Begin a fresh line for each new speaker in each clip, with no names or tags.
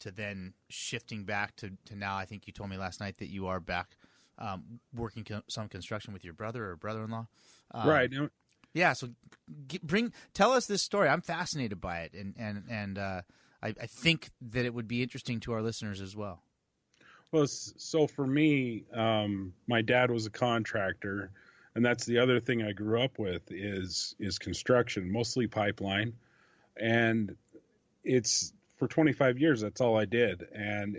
to then shifting back to now. I think you told me last night that you are back working some construction with your brother or brother-in-law.
Right.
Yeah. So tell us this story. I'm fascinated by it, and I think that it would be interesting to our listeners as well.
Well, so for me, my dad was a contractor, and that's the other thing I grew up with is construction, mostly pipeline. And it's for 25 years, that's all I did. And,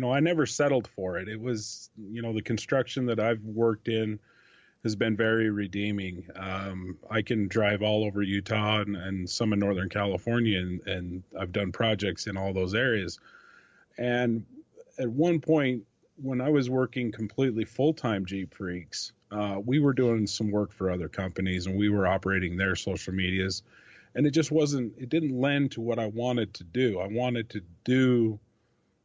I never settled for it. It was, the construction that I've worked in has been very redeeming. I can drive all over Utah and some in Northern California, and I've done projects in all those areas. And at one point, when I was working completely full-time JeepFreeks, we were doing some work for other companies, and we were operating their social medias. And it didn't lend to what I wanted to do. I wanted to do,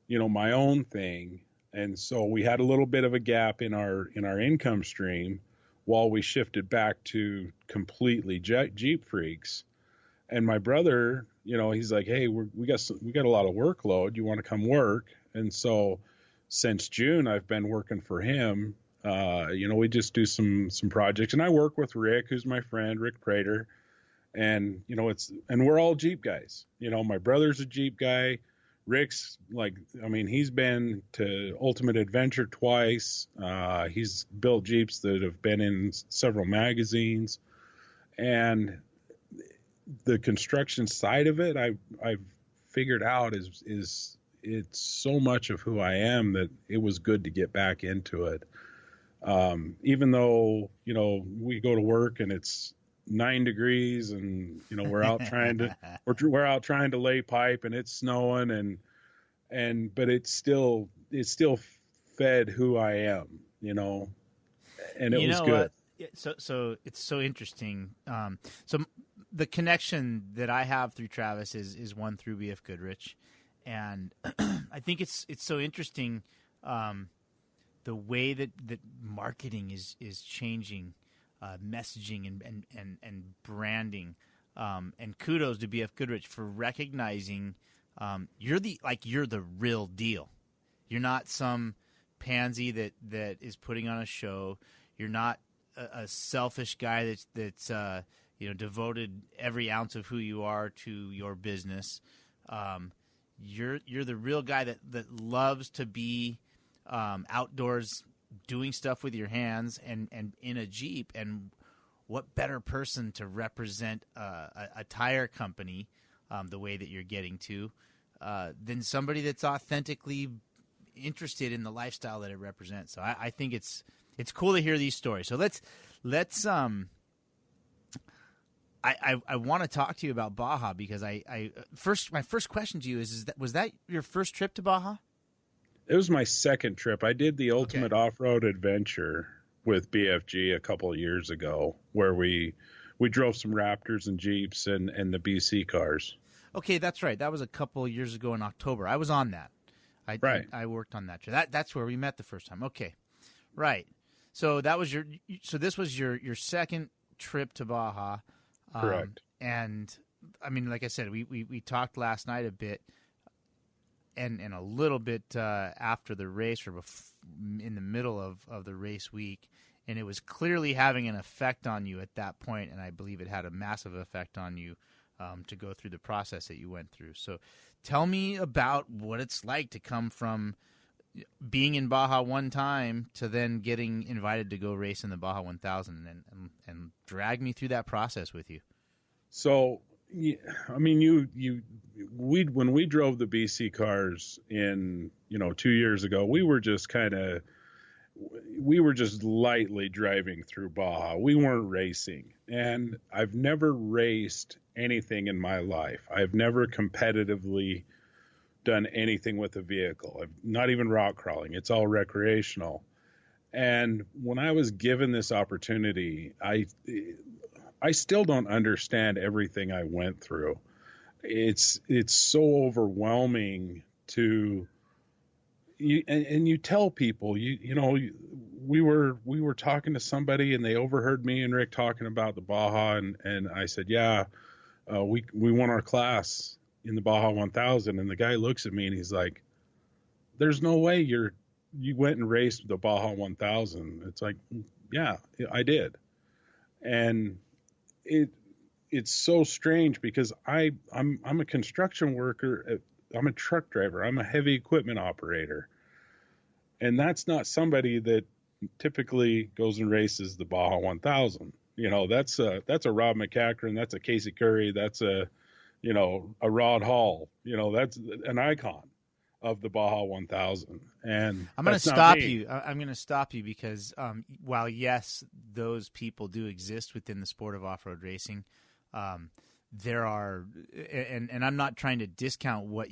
my own thing. And so we had a little bit of a gap in our income stream while we shifted back to completely JeepFreeks. And my brother, he's like, hey, we got a lot of workload. You want to come work? And so since June, I've been working for him. We just do some projects, and I work with Rick, who's my friend, Rick Prater. And, and we're all Jeep guys. My brother's a Jeep guy. Rick's he's been to Ultimate Adventure twice. He's built Jeeps that have been in several magazines, and the construction side of it, I've figured out is it's so much of who I am that it was good to get back into it. Even though, we go to work and it's 9 degrees and, we're out trying to lay pipe and it's snowing but it still fed who I am, and it was good.
So it's so interesting. So the connection that I have through Travis is one through BF Goodrich. And I think it's so interesting the way that marketing is changing, messaging and branding. And kudos to BF Goodrich for recognizing you're the real deal. You're not some pansy that is putting on a show. You're not a selfish guy that's devoted every ounce of who you are to your business. You're the real guy that loves to be outdoors doing stuff with your hands and in a Jeep. And what better person to represent a tire company the way that you're getting to than somebody that's authentically interested in the lifestyle that it represents. So I think it's cool to hear these stories. So let's I want to talk to you about Baja because my first question to you is was that your first trip to Baja?
It was my second trip. I did the Ultimate Off-Road Adventure with BFG a couple of years ago, where we drove some Raptors and Jeeps and the BC cars.
Okay, that's right. That was a couple of years ago in October. I was on that. I worked on that. That's where we met the first time. Okay, right. So this was your second trip to Baja.
Correct.
And I mean, like I said, we talked last night a bit, and a little bit after the race or in the middle of the race week, and it was clearly having an effect on you at that point, and I believe it had a massive effect on you to go through the process that you went through. So tell me about what it's like to come from being in Baja one time to then getting invited to go race in the Baja 1000 and drag me through that process with you.
So, I mean, when we drove the BC cars in, 2 years ago, we were just lightly driving through Baja. We weren't racing. And I've never raced anything in my life. I've never competitively done anything with a vehicle. I've not even rock crawling. It's all recreational. And when I was given this opportunity, I still don't understand everything I went through. It's so overwhelming to you, and you tell people, we were talking to somebody and they overheard me and Rick talking about the Baja, and I said, yeah, we won our class in the Baja 1000, and the guy looks at me and he's like, "There's no way you went and raced the Baja 1000." It's like, yeah, I did, and it's so strange because I'm a construction worker. I'm a truck driver. I'm a heavy equipment operator, and that's not somebody that typically goes and races the Baja 1000. That's a Rob McCachran, that's a Casey Curry, that's a Rod Hall. That's an icon of the Baja 1000. And
I'm going to stop you. I'm going to stop you because while yes, those people do exist within the sport of off-road racing, there are, and I'm not trying to discount what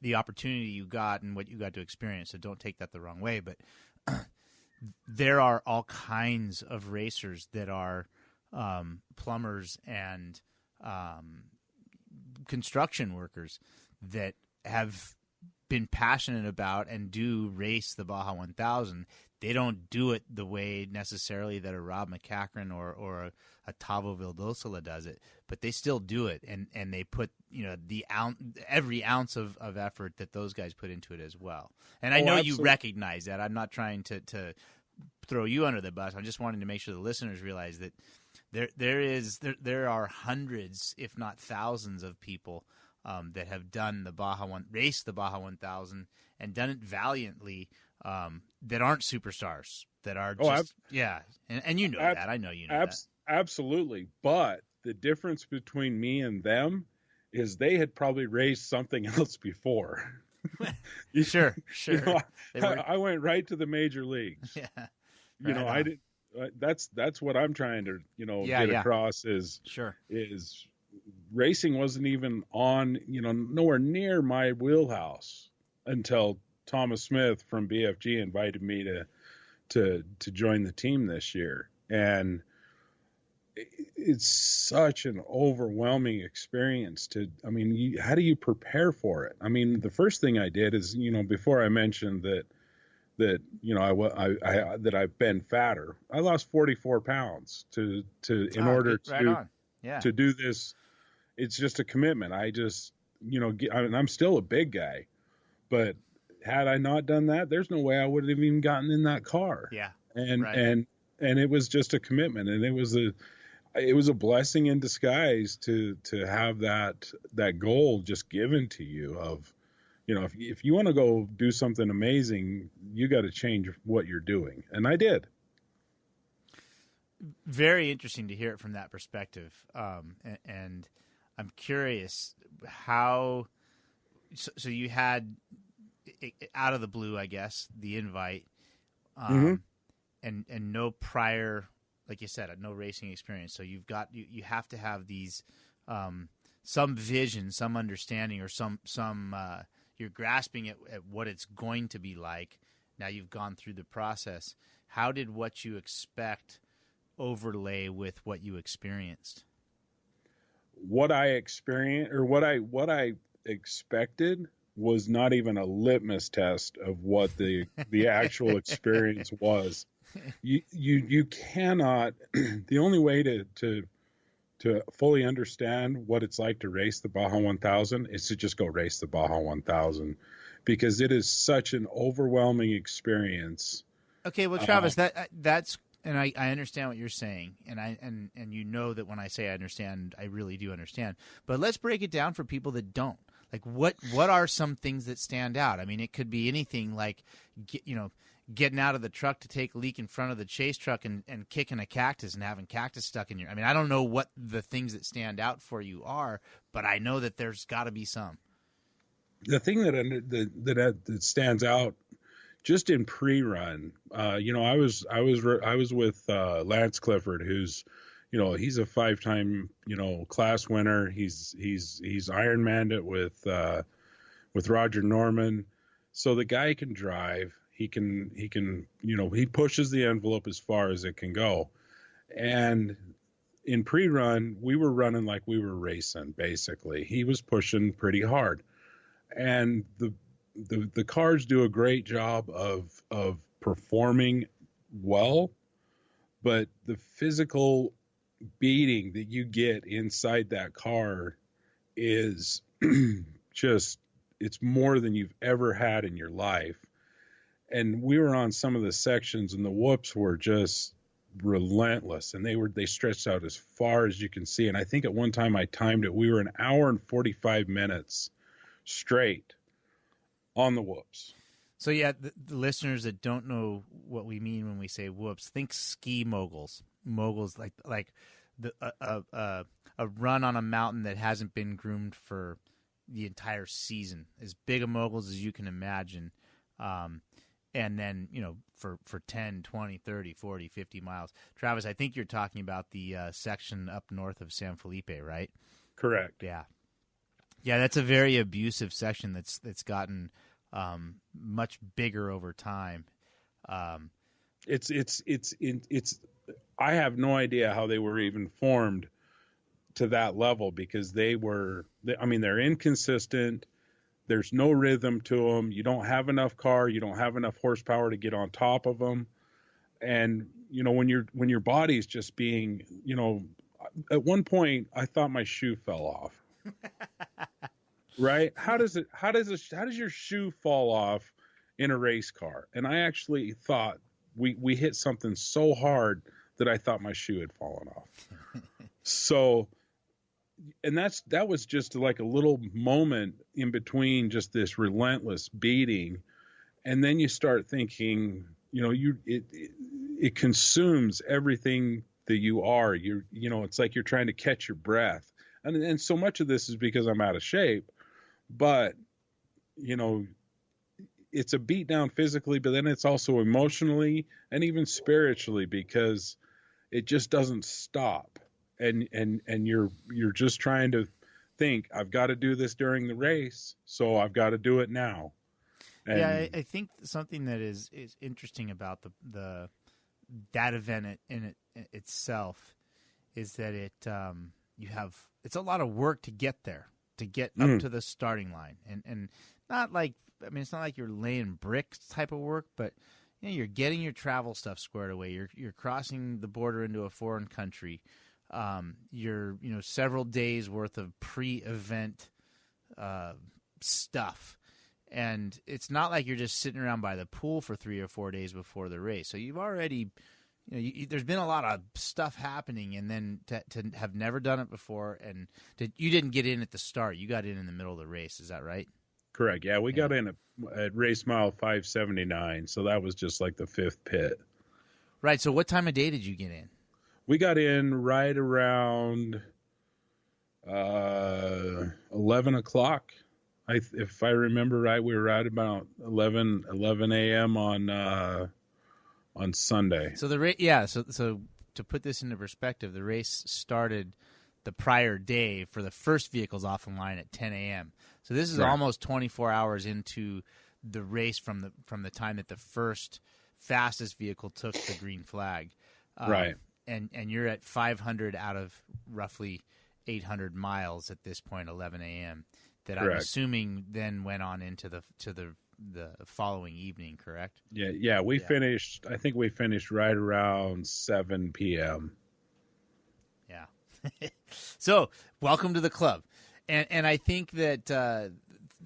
the opportunity you got and what you got to experience. So don't take that the wrong way, but there are all kinds of racers that are plumbers and construction workers that have been passionate about and do race the Baja 1000. They don't do it the way necessarily that a Rob McCachran or a Tavo Vildosola does it, but they still do it, and they put every ounce of effort that those guys put into it as well. And I know absolutely. You recognize that. I'm not trying to throw you under the bus. I'm just wanting to make sure the listeners realize that there are hundreds, if not thousands, of people that have done raced the Baja 1000 and done it valiantly, that aren't superstars, that are just and you know that. I know you know that.
Absolutely, but the difference between me and them is they had probably raced something else before.
Sure.
I went right to the major leagues.
Yeah,
I did. That's what I'm trying to get across is racing wasn't even on nowhere near my wheelhouse until Thomas Smith from BFG invited me to join the team this year, and it's such an overwhelming experience. How do you prepare for it? I mean, the first thing I did is before I mentioned that I've been fatter, I lost 44 pounds to do this. It's just a commitment. I just, I'm still a big guy, but had I not done that, there's no way I would have even gotten in that car.
Yeah.
And it was just a commitment, and it was a blessing in disguise to have that goal just given to you of, if you want to go do something amazing, you got to change what you're doing. And I did.
Very interesting to hear it from that perspective. And I'm curious how, so you had out of the blue, I guess, the invite, and no prior, like you said, no racing experience. So you have to have these, some vision, some understanding, or some you're grasping at what it's going to be like. Now you've gone through the process. How did what you expect overlay with what you experienced?
What I experienced, or what I expected, was not even a litmus test of what the actual experience was. You cannot. The only way to fully understand what it's like to race the Baja 1000 is to just go race the Baja 1000, because it is such an overwhelming experience.
Okay, well, Travis, that's, and I understand what you're saying, and you know that when I say I understand, I really do understand. But let's break it down for people that don't. Like, what are some things that stand out? I mean, it could be anything like, getting out of the truck to take a leak in front of the chase truck and kicking a cactus and having cactus stuck in your. I mean, I don't know what the things that stand out for you are, but I know that there's got to be some.
The thing that stands out just in pre-run, I was with Lance Clifford, who's, he's a 5-time, class winner. He's Ironmanned it with Roger Norman. So the guy can drive. He can, he pushes the envelope as far as it can go. And in pre-run, we were running like we were racing, basically. He was pushing pretty hard. And the cars do a great job of performing well, but the physical beating that you get inside that car is just, it's more than you've ever had in your life. And we were on some of the sections, and the whoops were just relentless, and they stretched out as far as you can see. And I think at one time I timed it, we were an hour and 45 minutes straight on the whoops.
So yeah, the listeners that don't know what we mean when we say whoops, think ski moguls. Moguls like a run on a mountain that hasn't been groomed for the entire season. As big a moguls as you can imagine. And then, for 10, 20, 30, 40, 50 miles. Travis, I think you're talking about the section up north of San Felipe, right?
Correct.
Yeah. Yeah, that's a very abusive section that's gotten much bigger over time.
It's I have no idea how they were even formed to that level, because they're inconsistent. There's no rhythm to them. You don't have enough car. You don't have enough horsepower to get on top of them. And, when your body's just being, at one point I thought my shoe fell off. Right? How does your shoe fall off in a race car? And I actually thought we hit something so hard that I thought my shoe had fallen off. So, and that was just like a little moment in between just this relentless beating. And then you start thinking, it consumes everything that you are. It's like you're trying to catch your breath. And so much of this is because I'm out of shape, but it's a beat down physically, but then it's also emotionally and even spiritually, because it just doesn't stop. And you're just trying to think, I've got to do this during the race, so I've got to do it now. And
yeah, I think something that is interesting about that event in itself is that it's a lot of work to get there, to get up to the starting line, and not like, it's not like you're laying bricks type of work, but you're getting your travel stuff squared away. You're crossing the border into a foreign country. You're several days worth of pre-event stuff, and it's not like you're just sitting around by the pool for 3 or 4 days before the race. So you've already, there's been a lot of stuff happening, and then to have never done it before, and you didn't get in at the start. You got in the middle of the race. Is that right?
Correct. Yeah, we got in at race mile 579, so that was just like the fifth pit.
Right. So what time of day did you get in?
We got in right around 11 o'clock. If I remember right, we were right about 11 a.m. on Sunday.
So So to put this into perspective, the race started the prior day for the first vehicles off the line at 10 a.m. So this is almost 24 hours into the race from the time that the first fastest vehicle took the green flag.
Right.
And you're at 500 out of roughly 800 miles at this point, 11 a.m. That
Correct.
I'm assuming then went on into the following evening, correct?
Yeah. We finished. I think we finished right around 7 p.m.
Yeah. So welcome to the club, and I think that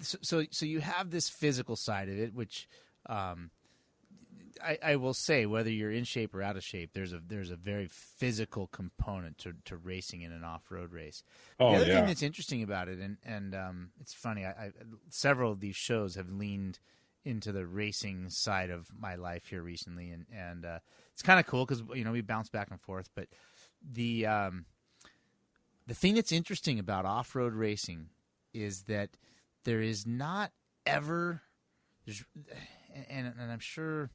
so you have this physical side of it, which. I will say, whether you're in shape or out of shape, there's a very physical component to racing in an off-road race. The other thing that's interesting about it, and it's funny, I several of these shows have leaned into the racing side of my life here recently, and it's kind of cool because we bounce back and forth. But the thing that's interesting about off-road racing is that there is not ever, and I'm sure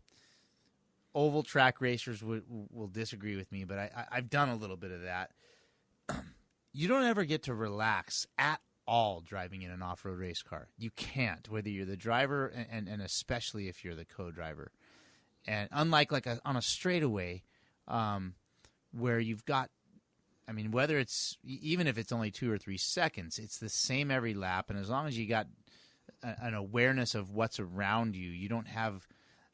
oval track racers will disagree with me, but I've done a little bit of that. You don't ever get to relax at all driving in an off-road race car. You can't, whether you're the driver and especially if you're the co-driver. And unlike on a straightaway, where you've got, whether it's, even if it's only 2 or 3 seconds, it's the same every lap. And as long as you got an awareness of what's around you, you don't have,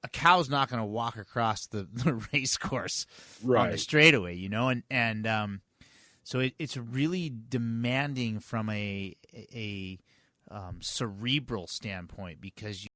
a cow's not going to walk across the race course on the straightaway, and so it's really demanding from a cerebral standpoint, because